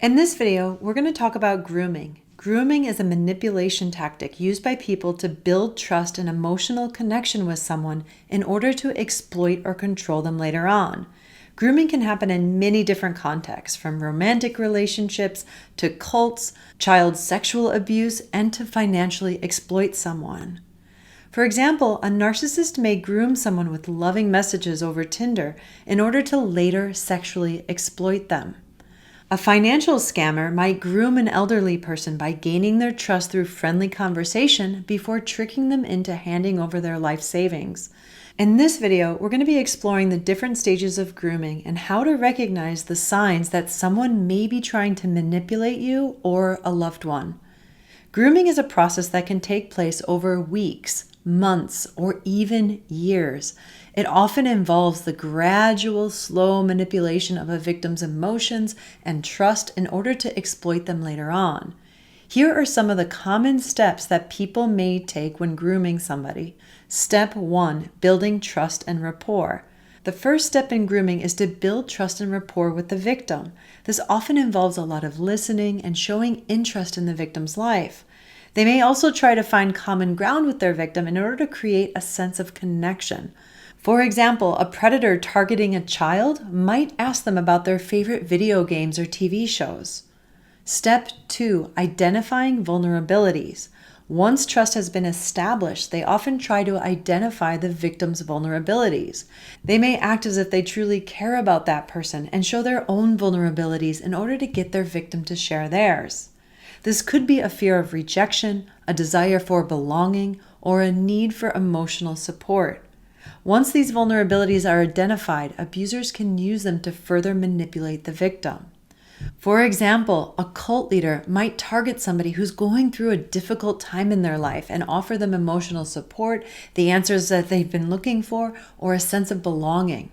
In this video, we're going to talk about grooming. Grooming is a manipulation tactic used by people to build trust and emotional connection with someone in order to exploit or control them later on. Grooming can happen in many different contexts, from romantic relationships to cults, child sexual abuse, and to financially exploit someone. For example, a narcissist may groom someone with loving messages over Tinder in order to later sexually exploit them. A financial scammer might groom an elderly person by gaining their trust through friendly conversation before tricking them into handing over their life savings. In this video, we're going to be exploring the different stages of grooming and how to recognize the signs that someone may be trying to manipulate you or a loved one. Grooming is a process that can take place over weeks, months, or even years. It often involves the gradual, slow manipulation of a victim's emotions and trust in order to exploit them later on. Here are some of the common steps that people may take when grooming somebody. Step 1, building trust and rapport. The first step in grooming is to build trust and rapport with the victim. This often involves a lot of listening and showing interest in the victim's life. They may also try to find common ground with their victim in order to create a sense of connection. For example, a predator targeting a child might ask them about their favorite video games or TV shows. Step 2, identifying vulnerabilities. Once trust has been established, they often try to identify the victim's vulnerabilities. They may act as if they truly care about that person and show their own vulnerabilities in order to get their victim to share theirs. This could be a fear of rejection, a desire for belonging, or a need for emotional support. Once these vulnerabilities are identified, abusers can use them to further manipulate the victim. For example, a cult leader might target somebody who's going through a difficult time in their life and offer them emotional support, the answers that they've been looking for, or a sense of belonging.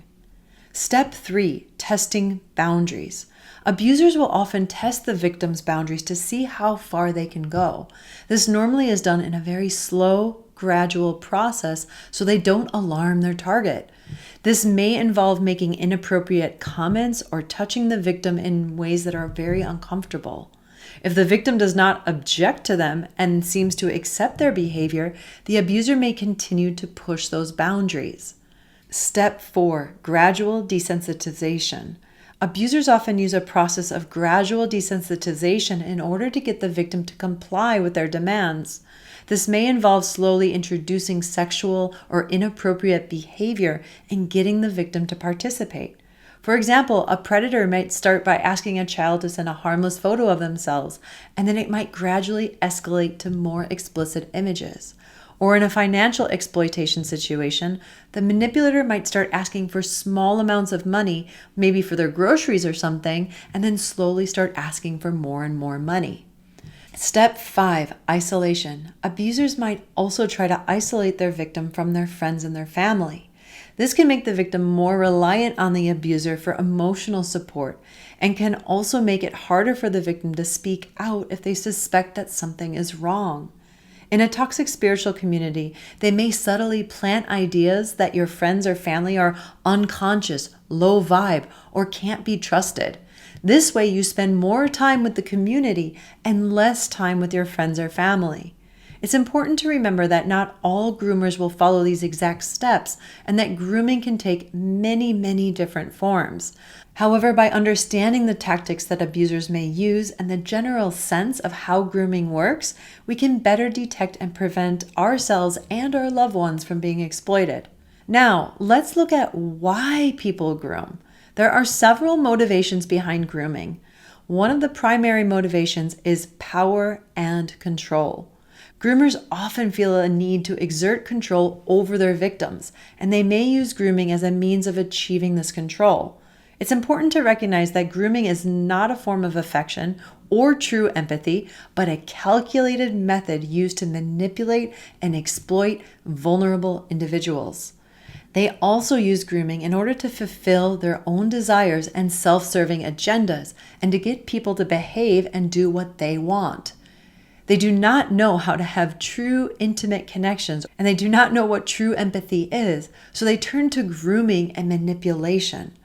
Step 3, testing boundaries. Abusers will often test the victim's boundaries to see how far they can go. This normally is done in a very slow, gradual process so they don't alarm their target. This may involve making inappropriate comments or touching the victim in ways that are very uncomfortable. If the victim does not object to them and seems to accept their behavior, the abuser may continue to push those boundaries. Step 4, gradual desensitization. Abusers often use a process of gradual desensitization in order to get the victim to comply with their demands. This may involve slowly introducing sexual or inappropriate behavior and getting the victim to participate. For example, a predator might start by asking a child to send a harmless photo of themselves, and then it might gradually escalate to more explicit images. Or in a financial exploitation situation, the manipulator might start asking for small amounts of money, maybe for their groceries or something, and then slowly start asking for more and more money. Step 5, isolation. Abusers might also try to isolate their victim from their friends and their family. This can make the victim more reliant on the abuser for emotional support and can also make it harder for the victim to speak out if they suspect that something is wrong. In a toxic spiritual community, they may subtly plant ideas that your friends or family are unconscious, low vibe, or can't be trusted. This way you spend more time with the community and less time with your friends or family. It's important to remember that not all groomers will follow these exact steps and that grooming can take many, many different forms. However, by understanding the tactics that abusers may use and the general sense of how grooming works, we can better detect and prevent ourselves and our loved ones from being exploited. Now, let's look at why people groom. There are several motivations behind grooming. One of the primary motivations is power and control. Groomers often feel a need to exert control over their victims, and they may use grooming as a means of achieving this control. It's important to recognize that grooming is not a form of affection or true empathy, but a calculated method used to manipulate and exploit vulnerable individuals. They also use grooming in order to fulfill their own desires and self-serving agendas and to get people to behave and do what they want. They do not know how to have true intimate connections, and they do not know what true empathy is, so they turn to grooming and manipulation.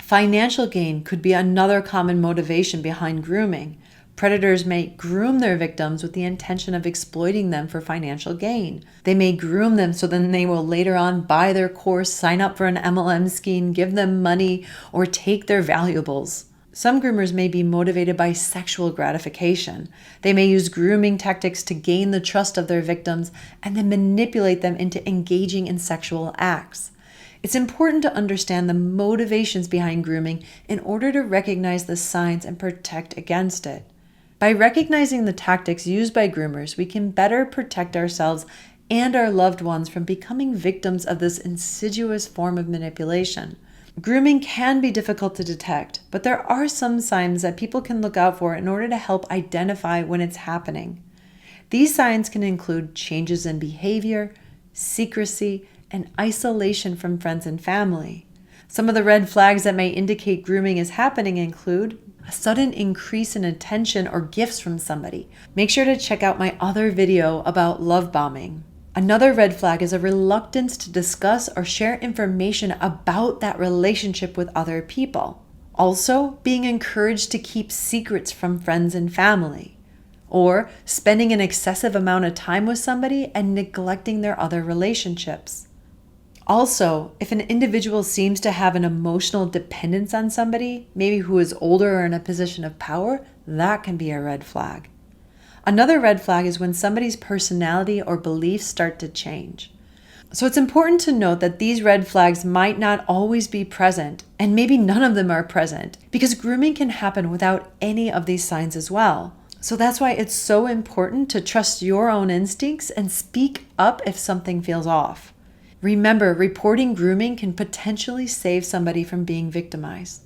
Financial gain could be another common motivation behind grooming. Predators may groom their victims with the intention of exploiting them for financial gain. They may groom them so then they will later on buy their course, sign up for an MLM scheme, give them money, or take their valuables. Some groomers may be motivated by sexual gratification. They may use grooming tactics to gain the trust of their victims and then manipulate them into engaging in sexual acts. It's important to understand the motivations behind grooming in order to recognize the signs and protect against it. By recognizing the tactics used by groomers, we can better protect ourselves and our loved ones from becoming victims of this insidious form of manipulation. Grooming can be difficult to detect, but there are some signs that people can look out for in order to help identify when it's happening. These signs can include changes in behavior, secrecy, and isolation from friends and family. Some of the red flags that may indicate grooming is happening include a sudden increase in attention or gifts from somebody. Make sure to check out my other video about love bombing. Another red flag is a reluctance to discuss or share information about that relationship with other people. Also, being encouraged to keep secrets from friends and family. Or spending an excessive amount of time with somebody and neglecting their other relationships. Also, if an individual seems to have an emotional dependence on somebody, maybe who is older or in a position of power, that can be a red flag. Another red flag is when somebody's personality or beliefs start to change. So it's important to note that these red flags might not always be present, and maybe none of them are present, because grooming can happen without any of these signs as well. So that's why it's so important to trust your own instincts and speak up if something feels off. Remember, reporting grooming can potentially save somebody from being victimized.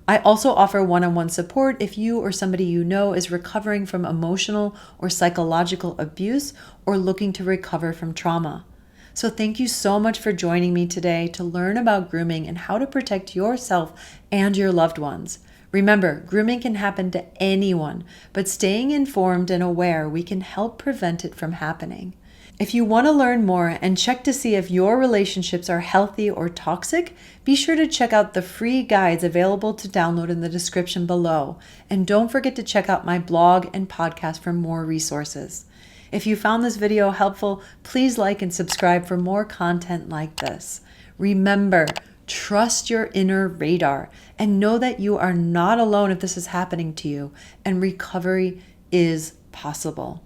I also offer one-on-one support if you or somebody you know is recovering from emotional or psychological abuse or looking to recover from trauma. So thank you so much for joining me today to learn about grooming and how to protect yourself and your loved ones. Remember, grooming can happen to anyone, but staying informed and aware, we can help prevent it from happening. If you want to learn more and check to see if your relationships are healthy or toxic, be sure to check out the free guides available to download in the description below. And don't forget to check out my blog and podcast for more resources. If you found this video helpful, please like and subscribe for more content like this. Remember, trust your inner radar and know that you are not alone if this is happening to you, and recovery is possible.